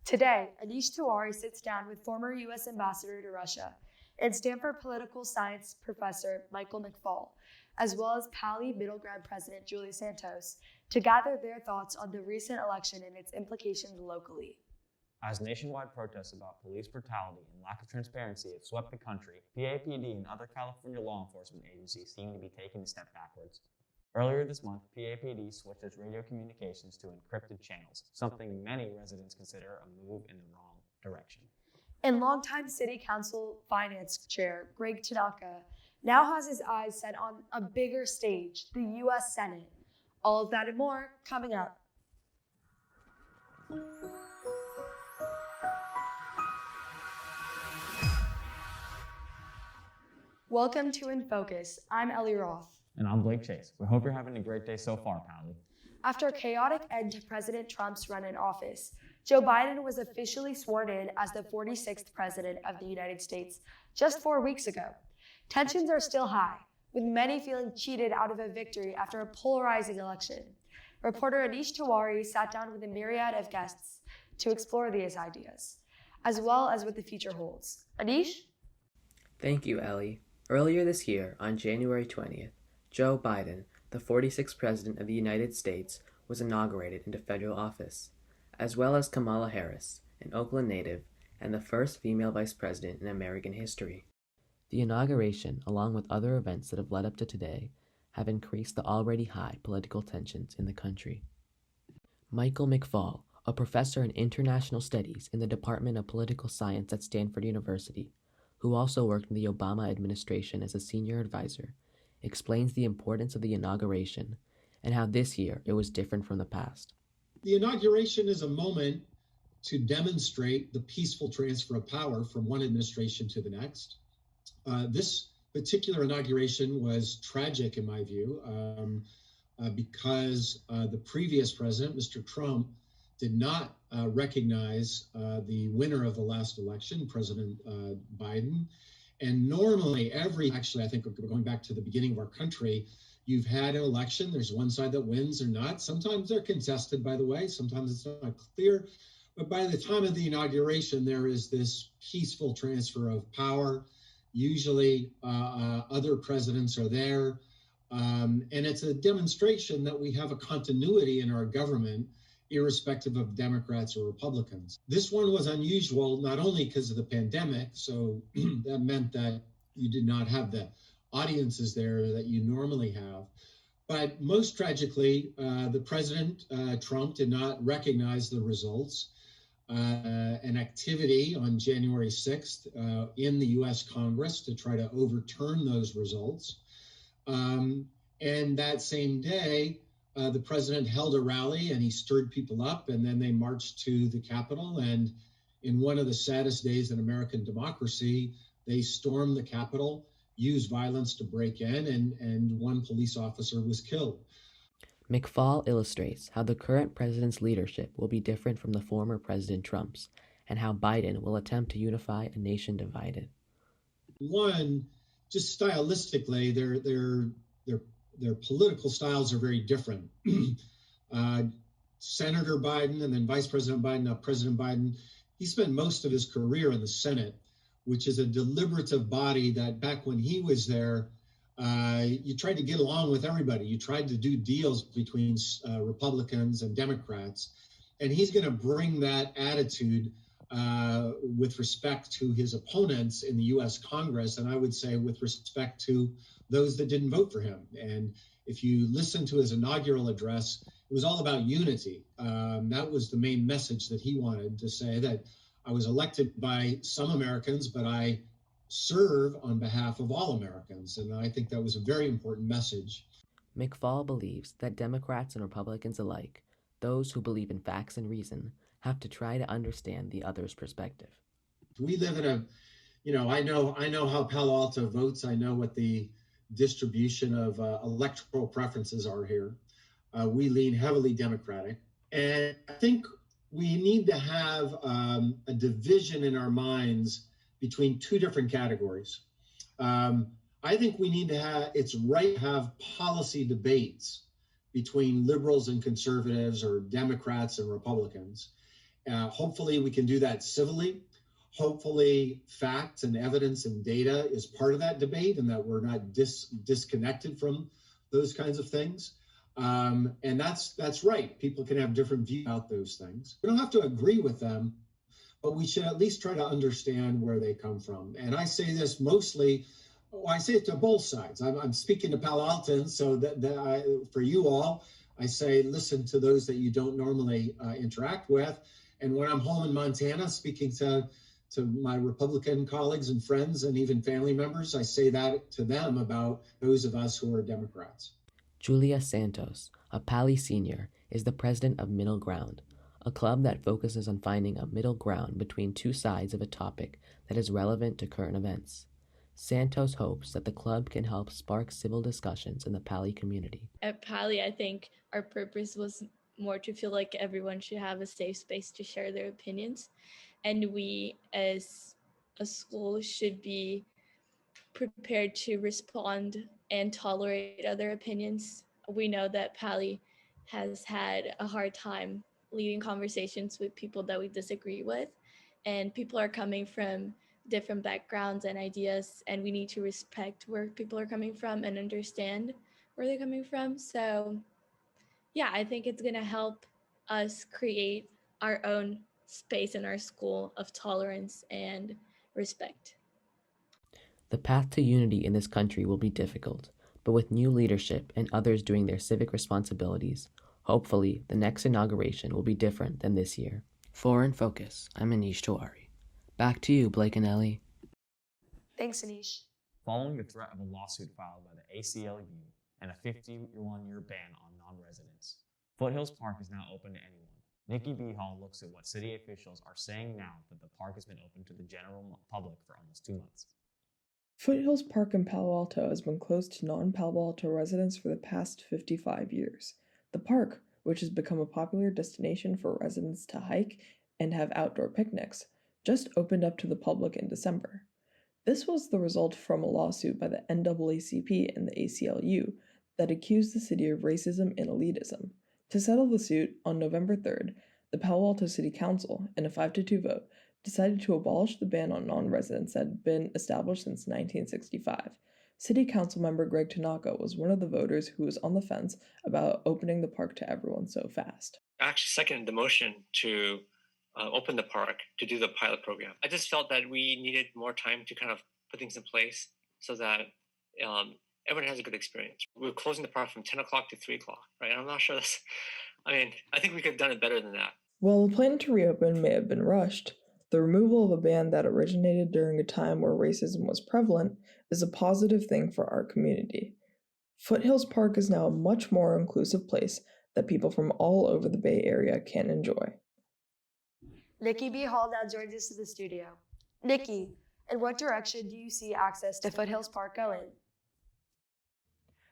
Today, Anish Tiwari sits down with former U.S. Ambassador to Russia and Stanford political science professor Michael McFaul, as well as Pali Middle Ground President Julie Santos, to gather their thoughts on the recent election and its implications locally. As nationwide protests about police brutality and lack of transparency have swept the country, PAPD and other California law enforcement agencies seem to be taking a step backwards. Earlier this month, PAPD switched its radio communications to encrypted channels, something many residents consider a move in the wrong direction. And longtime City Council Finance Chair Greg Tanaka now has his eyes set on a bigger stage, the U.S. Senate. All of that and more coming up. Welcome to InFocus. I'm Ellie Roth. And I'm Blake Chase. We hope you're having a great day so far, Pally. After a chaotic end to President Trump's run in office, Joe Biden was officially sworn in as the 46th President of the United States just 4 weeks ago. Tensions are still high, with many feeling cheated out of a victory after a polarizing election. Reporter Anish Tiwari sat down with a myriad of guests to explore these ideas, as well as what the future holds. Anish? Thank you, Ellie. Earlier this year, on January 20th, Joe Biden, the 46th President of the United States, was inaugurated into federal office, as well as Kamala Harris, an Oakland native, and the first female vice president in American history. The inauguration, along with other events that have led up to today, have increased the already high political tensions in the country. Michael McFaul, a professor in international studies in the Department of Political Science at Stanford University, who also worked in the Obama administration as a senior advisor, explains the importance of the inauguration and how this year it was different from the past. The inauguration is a moment to demonstrate the peaceful transfer of power from one administration to the next. This particular inauguration was tragic, in my view, because the previous president, Mr. Trump, did not recognize the winner of the last election, President Biden. And normally I think going back to the beginning of our country, you've had an election, there's one side that wins or not. Sometimes they're contested, by the way, sometimes it's not clear. But by the time of the inauguration, there is this peaceful transfer of power. Usually other presidents are there. And it's a demonstration that we have a continuity in our government, irrespective of Democrats or Republicans. This one was unusual, not only because of the pandemic, so that meant that you did not have the audiences there that you normally have, but most tragically, the President, Trump, did not recognize the results. An activity on January 6th in the U.S. Congress to try to overturn those results. And that same day, the president held a rally and he stirred people up, and then they marched to the Capitol. And in one of the saddest days in American democracy, they stormed the Capitol, used violence to break in, and one police officer was killed. McFaul illustrates how the current president's leadership will be different from the former President Trump's, and how Biden will attempt to unify a nation divided. One, just stylistically, their political styles are very different. Senator Biden and then Vice President Biden, now President Biden, he spent most of his career in the Senate, which is a deliberative body that back when he was there, you tried to get along with everybody. You tried to do deals between Republicans and Democrats. And he's going to bring that attitude with respect to his opponents in the U.S. Congress, and I would say with respect to those that didn't vote for him. And if you listen to his inaugural address, it was all about unity. That was the main message that he wanted to say, that I was elected by some Americans, but I serve on behalf of all Americans. And I think that was a very important message. McFaul believes that Democrats and Republicans alike, those who believe in facts and reason, have to try to understand the other's perspective. We live in I know how Palo Alto votes. I know what the distribution of electoral preferences are here. We lean heavily Democratic. And I think we need to have a division in our minds between two different categories. I think we need to it's right to have policy debates between liberals and conservatives or Democrats and Republicans. Hopefully we can do that civilly. Hopefully facts and evidence and data is part of that debate and that we're not disconnected from those kinds of things. And that's right. People can have different views about those things. We don't have to agree with them, but we should at least try to understand where they come from. And I say this mostly, I say it to both sides. I'm speaking to Palo Altans, so for you all, I say listen to those that you don't normally interact with. And when I'm home in Montana, speaking to my Republican colleagues and friends and even family members, I say that to them about those of us who are Democrats. Julia Santos, a Pali senior, is the president of Middle Ground, a club that focuses on finding a middle ground between two sides of a topic that is relevant to current events. Santos hopes that the club can help spark civil discussions in the Pali community. At Pali, I think our purpose was more to feel like everyone should have a safe space to share their opinions. And we as a school should be prepared to respond and tolerate other opinions. We know that Pali has had a hard time leading conversations with people that we disagree with, and people are coming from different backgrounds and ideas, and we need to respect where people are coming from and understand where they're coming from. So yeah, I think it's going to help us create our own space in our school of tolerance and respect. The path to unity in this country will be difficult, but with new leadership and others doing their civic responsibilities, hopefully the next inauguration will be different than this year. For InFocus, I'm Anish Tiwari. Back to you, Blake and Ellie. Thanks, Anish. Following the threat of a lawsuit filed by the ACLU and a 51-year ban on non-residents, Foothills Park is now open to anyone. Nikki B. Hall looks at what city officials are saying now that the park has been open to the general public for almost 2 months. Foothills Park in Palo Alto has been closed to non-Palo Alto residents for the past 55 years. The park, which has become a popular destination for residents to hike and have outdoor picnics, just opened up to the public in December. This was the result from a lawsuit by the NAACP and the ACLU that accused the city of racism and elitism. To settle the suit, on November 3rd, the Palo Alto City Council, in a 5-2 vote, decided to abolish the ban on non-residents that had been established since 1965. City Council member Greg Tanaka was one of the voters who was on the fence about opening the park to everyone so fast. I actually seconded the motion to open the park to do the pilot program. I just felt that we needed more time to kind of put things in place so that everyone has a good experience. We're closing the park from 10 o'clock to 3 o'clock, right? I'm not sure I think we could have done it better than that. While the plan to reopen may have been rushed, the removal of a ban that originated during a time where racism was prevalent is a positive thing for our community. Foothills Park is now a much more inclusive place that people from all over the Bay Area can enjoy. Nikki B. Hall now joins us in the studio. Nikki, in what direction do you see access to Foothills Park going?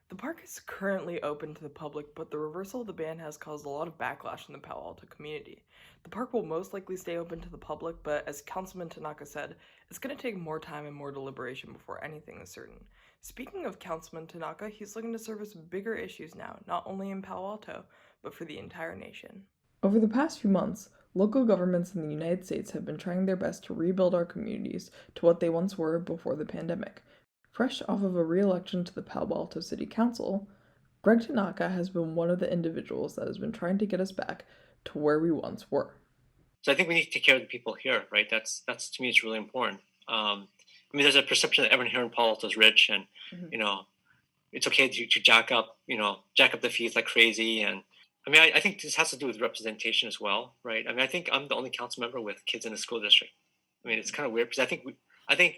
The park is currently open to the public, but the reversal of the ban has caused a lot of backlash in the Palo Alto community. The park will most likely stay open to the public, but as Councilman Tanaka said, it's going to take more time and more deliberation before anything is certain. Speaking of Councilman Tanaka, he's looking to service bigger issues now, not only in Palo Alto, but for the entire nation. Over the past few months, local governments in the United States have been trying their best to rebuild our communities to what they once were before the pandemic. Fresh off of a re-election to the Palo Alto City Council, Greg Tanaka has been one of the individuals that has been trying to get us back to where we once were. So I think we need to take care of the people here, right? That's to me, it's really important. There's a perception that everyone here in Palo Alto is rich, and it's okay to jack up the fees like crazy. And I think this has to do with representation as well, right? I think I'm the only council member with kids in the school district. It's kind of weird because I think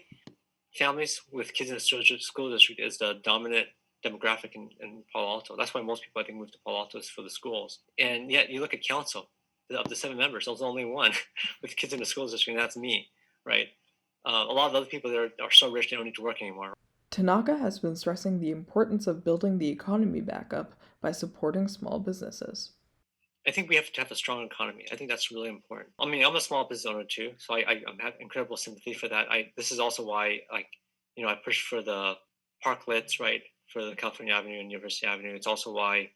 families with kids in the school district is the dominant demographic in Palo Alto. That's why most people, I think, move to Palo Alto is for the schools. And yet you look at council, of the 7 members, there's only one with kids in the school district, and that's me, right? A lot of other people there are so rich they don't need to work anymore. Tanaka has been stressing the importance of building the economy back up by supporting small businesses. I think we have to have a strong economy. I think that's really important. I'm a small business owner too, so I have incredible sympathy for that. This is also why I push for the parklets, right, for the California Avenue and University Avenue. It's also why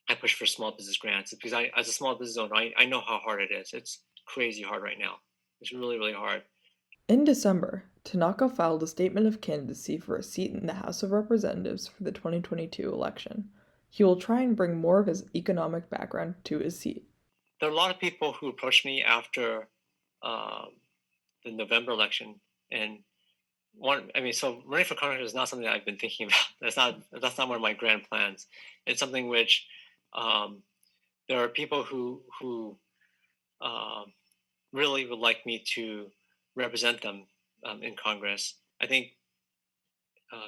I push for small business grants, because as a small business owner, I know how hard it is. crazy hard right now. It's really, really hard. In December, Tanaka filed a statement of candidacy for a seat in the House of Representatives for the 2022 election. He will try and bring more of his economic background to his seat. There are a lot of people who approached me after the November election, and so running for Congress is not something that I've been thinking about. That's not one of my grand plans. It's something which there are people who really would like me to represent them in Congress. I think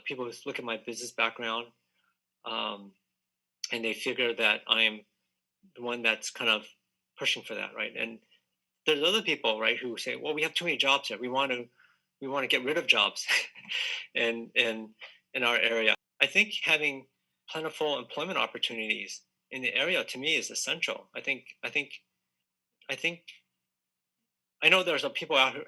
people who look at my business background and they figure that I'm the one that's kind of pushing for that, right? And there's other people, right, who say, well, we have too many jobs here. We want to get rid of jobs in our area. I think having plentiful employment opportunities in the area to me is essential. I know there's some people out here,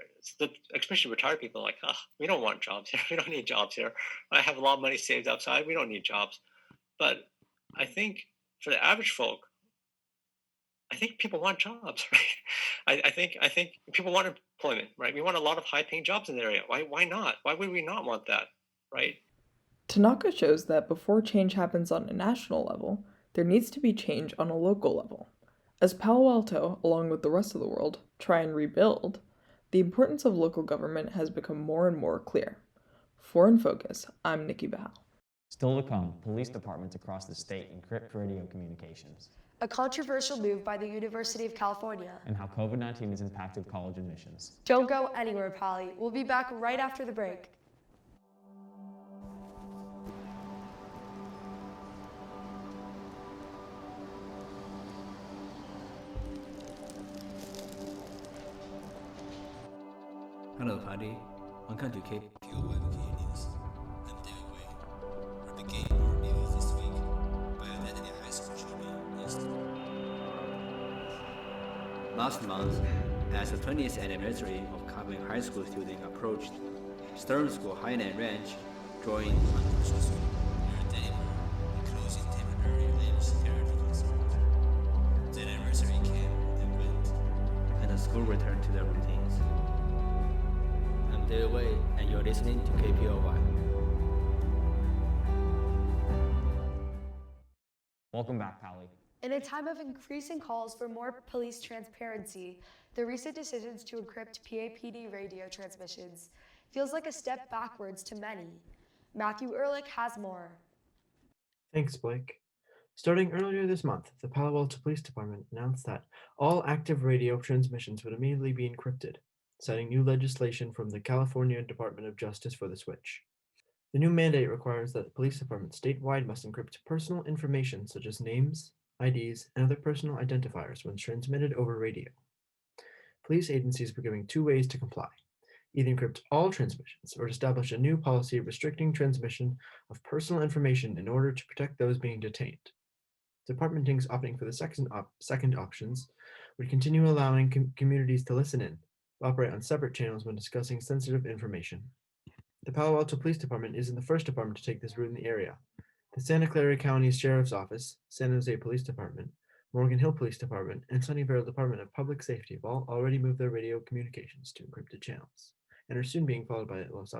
especially retired people, like, we don't want jobs here. We don't need jobs here. I have a lot of money saved outside. We don't need jobs. But I think for the average folk, I think people want jobs, right? I think people want employment, right? We want a lot of high-paying jobs in the area. Why not? Why would we not want that, right? Tanaka shows that before change happens on a national level, there needs to be change on a local level. As Palo Alto, along with the rest of the world, try and rebuild, the importance of local government has become more and more clear. For InFocus, I'm Nikki Bahal. Still to come, police departments across the state encrypt radio communications. A controversial move by the University of California. And how COVID-19 has impacted college admissions. Don't go anywhere, Pally. We'll be back right after the break. Hello, Paddy. Welcome to KPOYK News. I'm David Wei. We begin our news this week by identity high school shooting yesterday. Last month, as the 20th anniversary of Covering High School shooting approached, Stern School Highland Ranch joined controversial shooting near Denver, closing temporary lives security concerns. The anniversary came and went, and the school returned to their routines. I'm David Wei, and you're listening to KPOY. Welcome back, Pally. In a time of increasing calls for more police transparency, the recent decisions to encrypt PAPD radio transmissions feels like a step backwards to many. Matthew Ehrlich has more. Thanks, Blake. Starting earlier this month, the Palo Alto Police Department announced that all active radio transmissions would immediately be encrypted, citing new legislation from the California Department of Justice for the switch. The new mandate requires that the police department statewide must encrypt personal information such as names, IDs, and other personal identifiers when transmitted over radio. Police agencies were given two ways to comply: either encrypt all transmissions or establish a new policy restricting transmission of personal information in order to protect those being detained. Department thinks opting for the second options would continue allowing communities to listen in, operate on separate channels when discussing sensitive information. The Palo Alto Police Department isn't the first department to take this route in the area. The Santa Clara County Sheriff's Office, San Jose Police Department, Morgan Hill Police Department, and Sunnyvale Department of Public Safety have all already moved their radio communications to encrypted channels, and are soon being followed by Los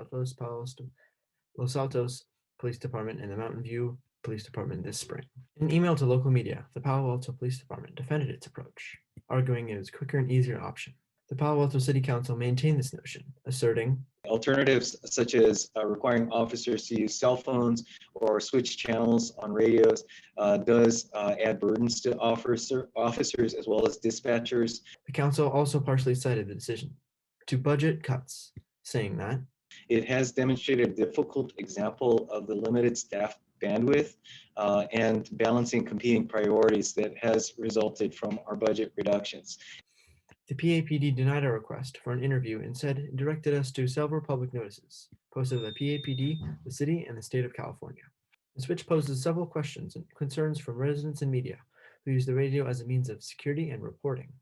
Altos Police Department and the Mountain View Police Department this spring. In an email to local media, the Palo Alto Police Department defended its approach, arguing it was a quicker and easier option. The Palo Alto City Council maintained this notion, asserting, alternatives such as requiring officers to use cell phones or switch channels on radios does add burdens to officers as well as dispatchers. The council also partially cited the decision to budget cuts, saying that it has demonstrated a difficult example of the limited staff bandwidth and balancing competing priorities that has resulted from our budget reductions. The PAPD denied our request for an interview and said it directed us to several public notices posted by the PAPD, the city, and the state of California. The switch poses several questions and concerns from residents and media who use the radio as a means of security and reporting.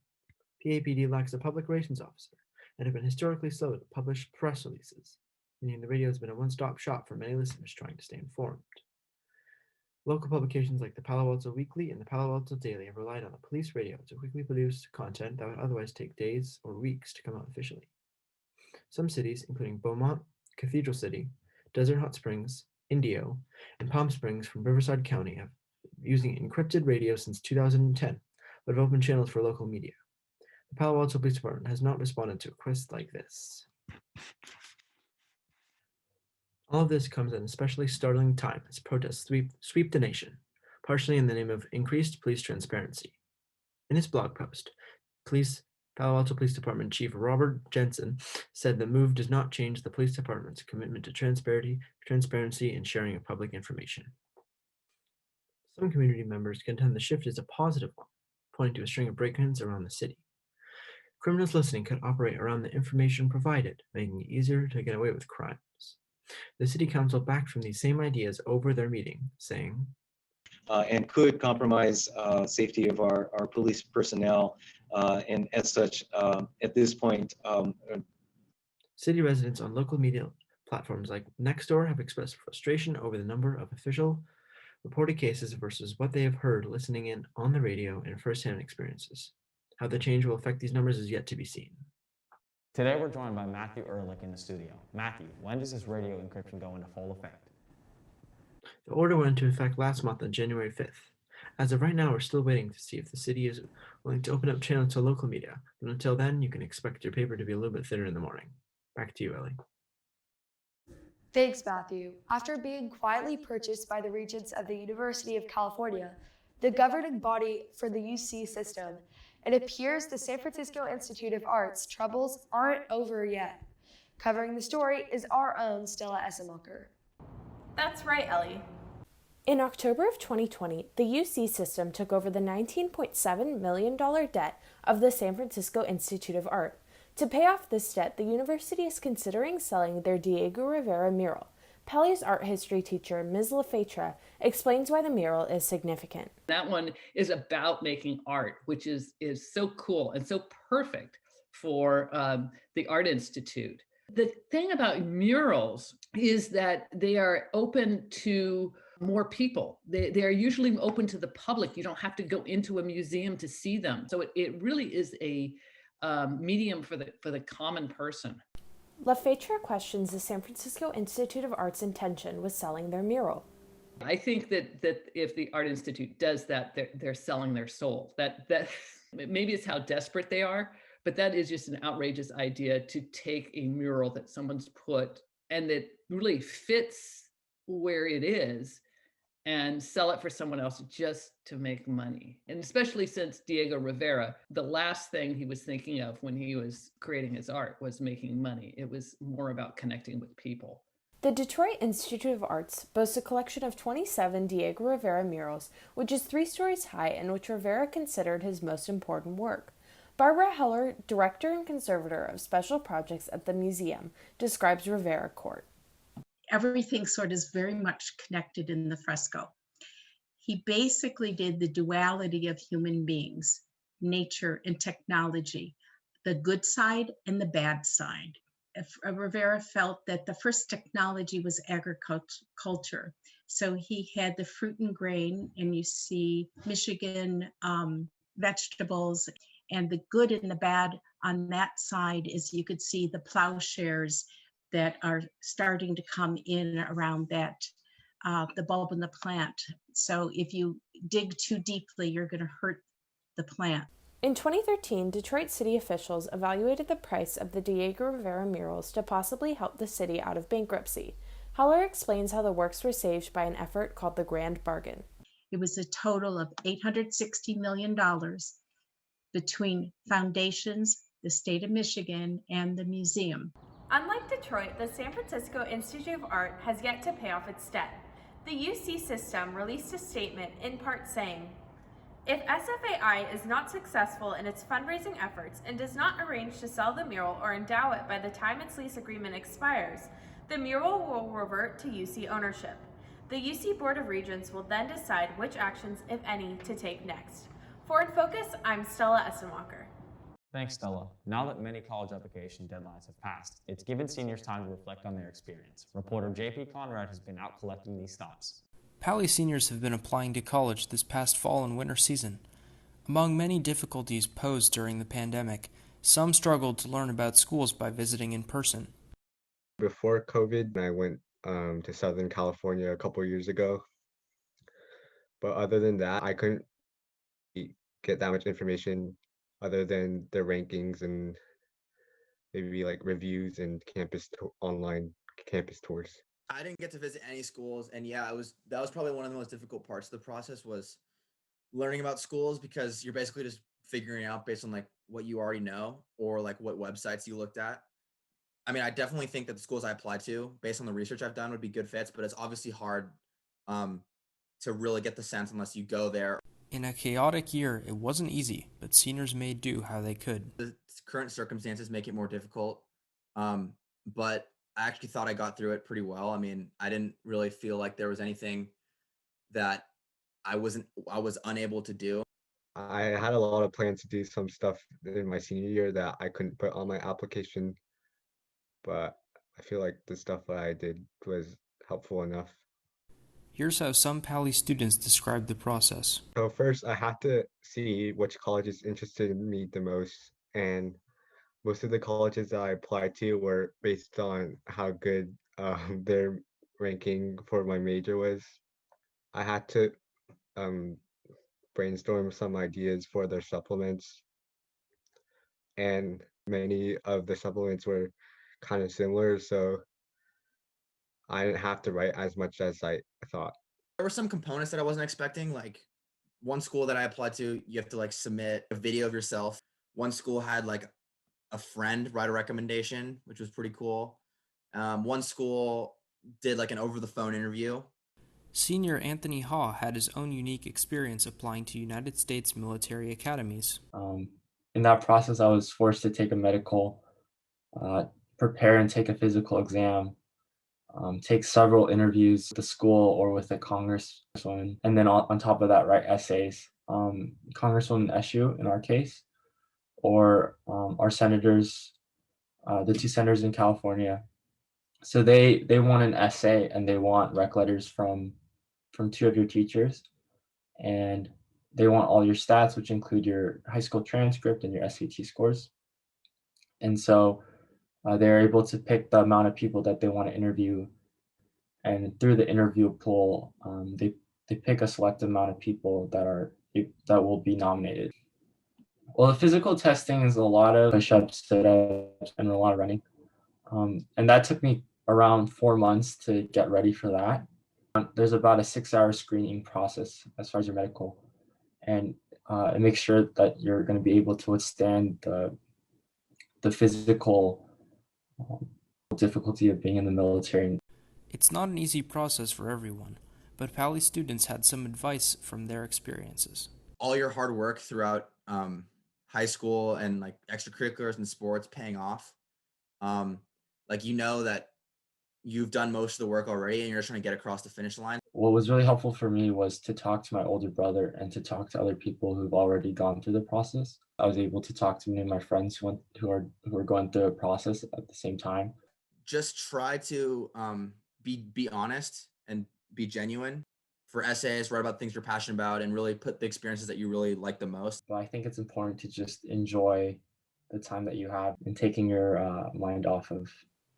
PAPD lacks a public relations officer and have been historically slow to publish press releases, meaning the radio has been a one-stop shop for many listeners trying to stay informed. Local publications like the Palo Alto Weekly and the Palo Alto Daily have relied on the police radio to quickly produce content that would otherwise take days or weeks to come out officially. Some cities, including Beaumont, Cathedral City, Desert Hot Springs, Indio, and Palm Springs from Riverside County, have using encrypted radio since 2010, but have opened channels for local media. The Palo Alto Police Department has not responded to requests like this. All of this comes at an especially startling time as protests sweep the nation, partially in the name of increased police transparency. In his blog post, Palo Alto Police Department Chief Robert Jensen said the move does not change the police department's commitment to transparency and sharing of public information. Some community members contend the shift is a positive one, pointing to a string of break-ins around the city. Criminals listening could operate around the information provided, making it easier to get away with crimes. The city council backed from these same ideas over their meeting, saying, and could compromise safety of our police personnel. And as such, at this point, city residents on local media platforms like Nextdoor have expressed frustration over the number of official reported cases versus what they have heard listening in on the radio and firsthand experiences. How the change will affect these numbers is yet to be seen. Today we're joined by Matthew Ehrlich in the studio. Matthew, when does this radio encryption go into full effect? The order went into effect last month on January 5th. As of right now, we're still waiting to see if the city is willing to open up channels to local media. But until then, you can expect your paper to be a little bit thinner in the morning. Back to you, Ellie. Thanks, Matthew. After being quietly purchased by the regents of the University of California, the governing body for the UC system, it appears the San Francisco Institute of Art's troubles aren't over yet. Covering the story is our own Stella Essenmacher. That's right, Ellie. In October of 2020, the UC system took over the $19.7 million debt of the San Francisco Institute of Art. To pay off this debt, the university is considering selling their Diego Rivera mural. Pelley's art history teacher, Ms. LaFeitra, explains why the mural is significant. That one is about making art, which is so cool and so perfect for the Art Institute. The thing about murals is that they are open to more people. They are usually open to the public. You don't have to go into a museum to see them. So it really is a medium for the common person. LaFeitra questions the San Francisco Institute of Art's intention with selling their mural. I think that if the Art Institute does that, they're selling their soul. That maybe it's how desperate they are, but that is just an outrageous idea to take a mural that someone's put and that really fits where it is and sell it for someone else just to make money. And especially since Diego Rivera, the last thing he was thinking of when he was creating his art was making money. It was more about connecting with people. The Detroit Institute of Arts boasts a collection of 27 Diego Rivera murals, which is 3 stories high and which Rivera considered his most important work. Barbara Heller, director and conservator of special projects at the museum, describes Rivera Court. Everything sort of is very much connected in the fresco. He basically did the duality of human beings, nature and technology, the good side and the bad side. Rivera felt that the first technology was agriculture. So he had the fruit and grain, and you see Michigan vegetables, and the good and the bad on that side is you could see the plowshares that are starting to come in around that, the bulb in the plant. So if you dig too deeply, you're going to hurt the plant. In 2013, Detroit city officials evaluated the price of the Diego Rivera murals to possibly help the city out of bankruptcy. Heller explains how the works were saved by an effort called the Grand Bargain. It was a total of $860 million between foundations, the state of Michigan, and the museum. Unlike Detroit, the San Francisco Institute of Art has yet to pay off its debt. The UC system released a statement in part saying, "If SFAI is not successful in its fundraising efforts and does not arrange to sell the mural or endow it by the time its lease agreement expires, the mural will revert to UC ownership. The UC Board of Regents will then decide which actions, if any, to take next." For InFocus, I'm Stella Essenmacher. Thanks, Stella. Now that many college application deadlines have passed, it's given seniors time to reflect on their experience. Reporter JP Conrad has been out collecting these thoughts. Pally seniors have been applying to college this past fall and winter season. Among many difficulties posed during the pandemic, some struggled to learn about schools by visiting in person. Before COVID, I went to Southern California a couple years ago. But other than that, I couldn't get that much information other than the rankings and maybe like reviews and online campus tours. I didn't get to visit any schools, and yeah, that was probably one of the most difficult parts of the process was learning about schools, because you're basically just figuring out based on like what you already know or like what websites you looked at. I mean, I definitely think that the schools I applied to, based on the research I've done, would be good fits, but it's obviously hard to really get the sense unless you go there. In a chaotic year, it wasn't easy, but seniors made do how they could. The current circumstances make it more difficult, but I actually thought I got through it pretty well. I mean, I didn't really feel like there was anything that I was unable to do. I had a lot of plans to do some stuff in my senior year that I couldn't put on my application, but I feel like the stuff that I did was helpful enough. Here's how some Pally students describe the process. So first, I had to see which colleges interested me the most, and most of the colleges that I applied to were based on how good their ranking for my major was. I had to brainstorm some ideas for their supplements, and many of the supplements were kind of similar, so I didn't have to write as much as I thought. There were some components that I wasn't expecting. Like one school that I applied to, you have to like submit a video of yourself. One school had like a friend write a recommendation, which was pretty cool. One school did like an over-the-phone interview. Senior Anthony Haw had his own unique experience applying to United States military academies. In that process, I was forced to take a medical, prepare and take a physical exam, take several interviews with the school or with a congresswoman, and then on top of that, write essays. Congresswoman Eshoo, in our case, or our senators, the two senators in California. So they want an essay and they want rec letters from two of your teachers, and they want all your stats, which include your high school transcript and your SAT scores. And so they're able to pick the amount of people that they want to interview, and through the interview pool, they pick a select amount of people that will be nominated. Well, the physical testing is a lot of push-ups, sit-ups, and a lot of running. And that took me around 4 months to get ready for that. There's about a 6-hour screening process as far as your medical, and it makes sure that you're going to be able to withstand the physical difficulty of being in the military. It's not an easy process for everyone, but Pally students had some advice from their experiences. All your hard work throughout high school and like extracurriculars and sports paying off. Like, you know that you've done most of the work already and you're just trying to get across the finish line. What was really helpful for me was to talk to my older brother and to talk to other people who've already gone through the process. I was able to talk to many of my friends who are going through a process at the same time. Just try to be honest and be genuine. For essays, write about things you're passionate about and really put the experiences that you really like the most. But I think it's important to just enjoy the time that you have and taking your mind off of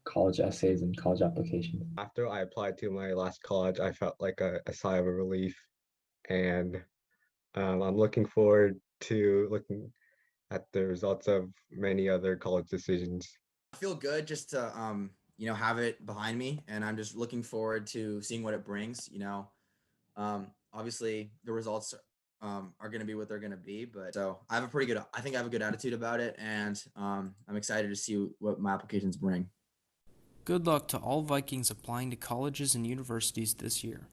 college essays and college applications. After I applied to my last college, I felt like a sigh of relief, and I'm looking forward to looking at the results of many other college decisions. I feel good just to have it behind me, and I'm just looking forward to seeing what it brings. Obviously the results are going to be what they're going to be, but so I think I have a good attitude about it, and I'm excited to see what my applications bring. Good luck to all Vikings applying to colleges and universities this year.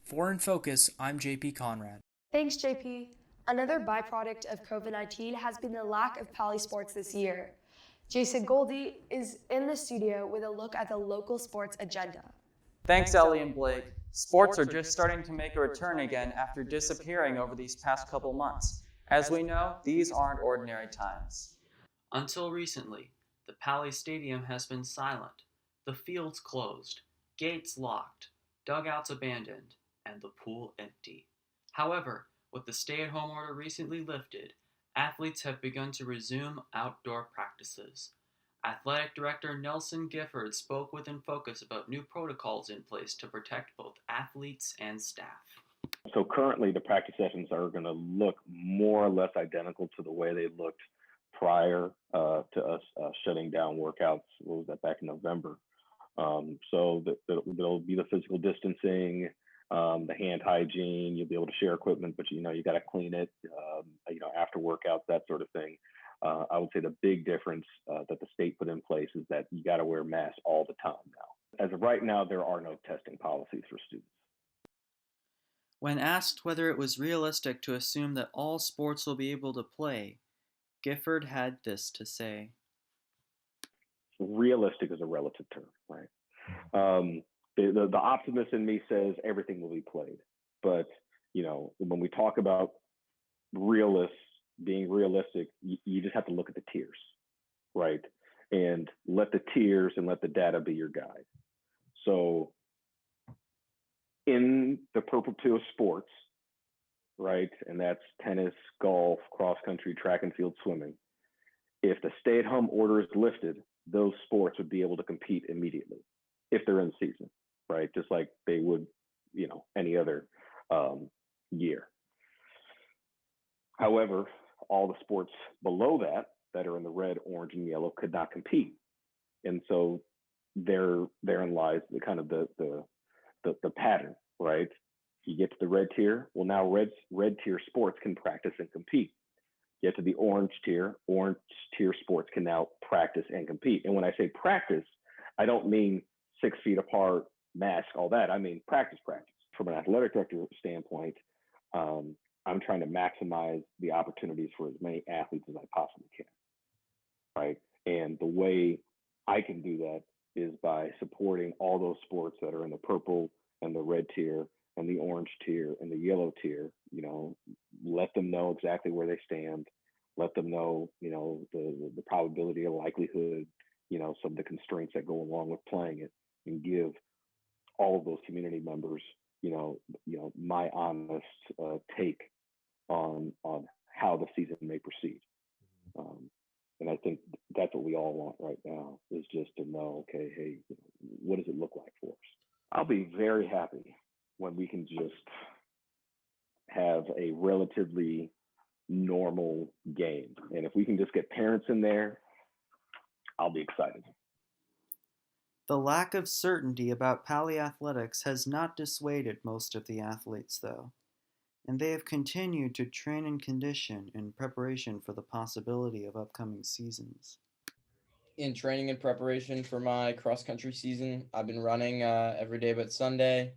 For InFocus, I'm JP Conrad. Thanks, JP. Another byproduct of COVID-19 has been the lack of Pally sports this year. Jason Goldie is in the studio with a look at the local sports agenda. Thanks, Ellie and Blake. Sports are just starting to make a return again after disappearing over these past couple months. As we know, these aren't ordinary times. Until recently, the Pally Stadium has been silent, the fields closed, gates locked, dugouts abandoned, and the pool empty. However, with the stay-at-home order recently lifted, athletes have begun to resume outdoor practices. Athletic Director Nelson Gifford spoke with InFocus about new protocols in place to protect both athletes and staff. So currently the practice sessions are going to look more or less identical to the way they looked prior to us shutting down workouts. What was that, back in November? So there'll be the physical distancing, the hand hygiene. You'll be able to share equipment, but you got to clean it, after workouts, that sort of thing. I would say the big difference that the state put in place is that you got to wear masks all the time now. As of right now, there are no testing policies for students. When asked whether it was realistic to assume that all sports will be able to play, Gifford had this to say. Realistic is a relative term, right? The optimist in me says everything will be played. But, when we talk about being realistic, you just have to look at the tiers, right? And let the tiers and let the data be your guide. So in the purple tier sports, right? And that's tennis, golf, cross country, track and field, swimming. If the stay-at-home order is lifted, those sports would be able to compete immediately if they're in season, right? Just like they would, any other year. However, all the sports below that are in the red, orange, and yellow could not compete, and so therein lies the kind of the pattern, right? You get to the red tier. Well, now red tier sports can practice and compete. Get to the orange tier sports can now practice and compete. And when I say practice, I don't mean 6 feet apart, mask, all that. I mean practice. From an athletic director standpoint, I'm trying to maximize the opportunities for as many athletes as I possibly can, right? And the way I can do that is by supporting all those sports that are in the purple and the red tier and the orange tier and the yellow tier. Let them know exactly where they stand. Let them know, the probability or likelihood, some of the constraints that go along with playing it, and give all of those community members, my honest take on how the season may proceed. And I think that's what we all want right now, is just to know, okay, hey, what does it look like for us? I'll be very happy when we can just have a relatively normal game. And if we can just get parents in there, I'll be excited. The lack of certainty about Pali athletics has not dissuaded most of the athletes, though, and they have continued to train and condition in preparation for the possibility of upcoming seasons. In training and preparation for my cross-country season, I've been running every day but Sunday.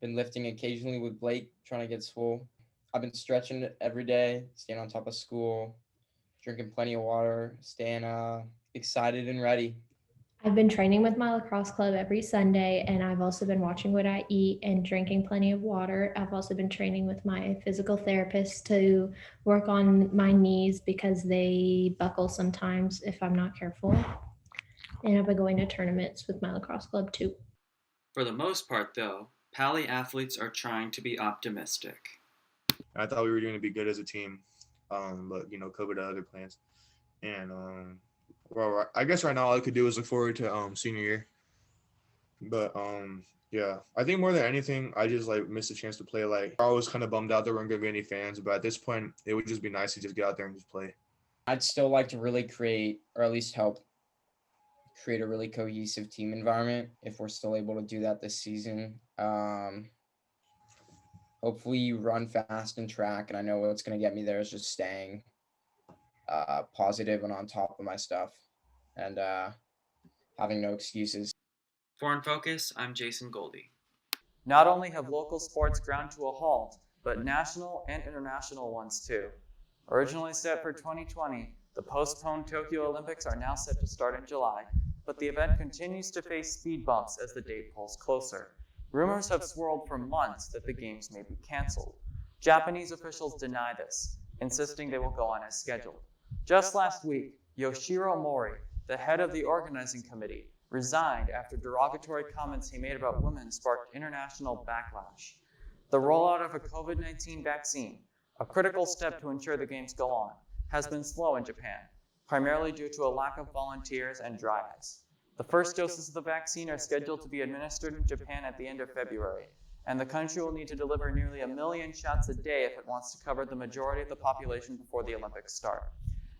Been lifting occasionally with Blake, trying to get swole. I've been stretching every day, staying on top of school, drinking plenty of water, staying excited and ready. I've been training with my lacrosse club every Sunday, and I've also been watching what I eat and drinking plenty of water. I've also been training with my physical therapist to work on my knees because they buckle sometimes if I'm not careful. And I've been going to tournaments with my lacrosse club too. For the most part, though, Pali athletes are trying to be optimistic. I thought we were going to be good as a team, but COVID had other plans. And well, I guess right now all I could do is look forward to senior year. But yeah, I think more than anything, I just missed a chance to play. I was kind of bummed out there weren't going to be any fans, but at this point, it would just be nice to just get out there and just play. I'd still like to really create, or at least help create, a really cohesive team environment if we're still able to do that this season. Hopefully run fast and track, and I know what's going to get me there is just staying positive and on top of my stuff and having no excuses. For InFocus, I'm Jason Goldie. Not only have local sports ground to a halt, but national and international ones too. Originally set for 2020, the postponed Tokyo Olympics are now set to start in July, but the event continues to face speed bumps as the date pulls closer. Rumors have swirled for months that the games may be canceled. Japanese officials deny this, insisting they will go on as scheduled. Just last week, Yoshiro Mori, the head of the organizing committee, resigned after derogatory comments he made about women sparked international backlash. The rollout of a COVID-19 vaccine, a critical step to ensure the games go on, has been slow in Japan, primarily due to a lack of volunteers and dry ice. The first doses of the vaccine are scheduled to be administered in Japan at the end of February, and the country will need to deliver nearly 1 million shots a day if it wants to cover the majority of the population before the Olympics start.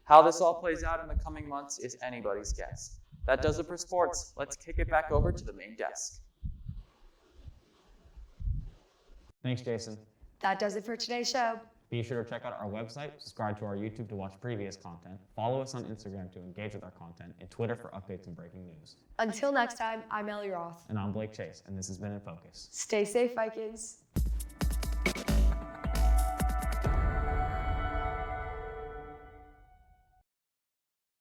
How this all plays out in the coming months is anybody's guess. That does it for sports. Let's kick it back over to the main desk. Thanks, Jason. That does it for today's show. Be sure to check out our website, subscribe to our YouTube to watch previous content, follow us on Instagram to engage with our content, and Twitter for updates and breaking news. Until next time, I'm Ellie Roth. And I'm Blake Chase, and this has been In Focus. Stay safe, Vikings.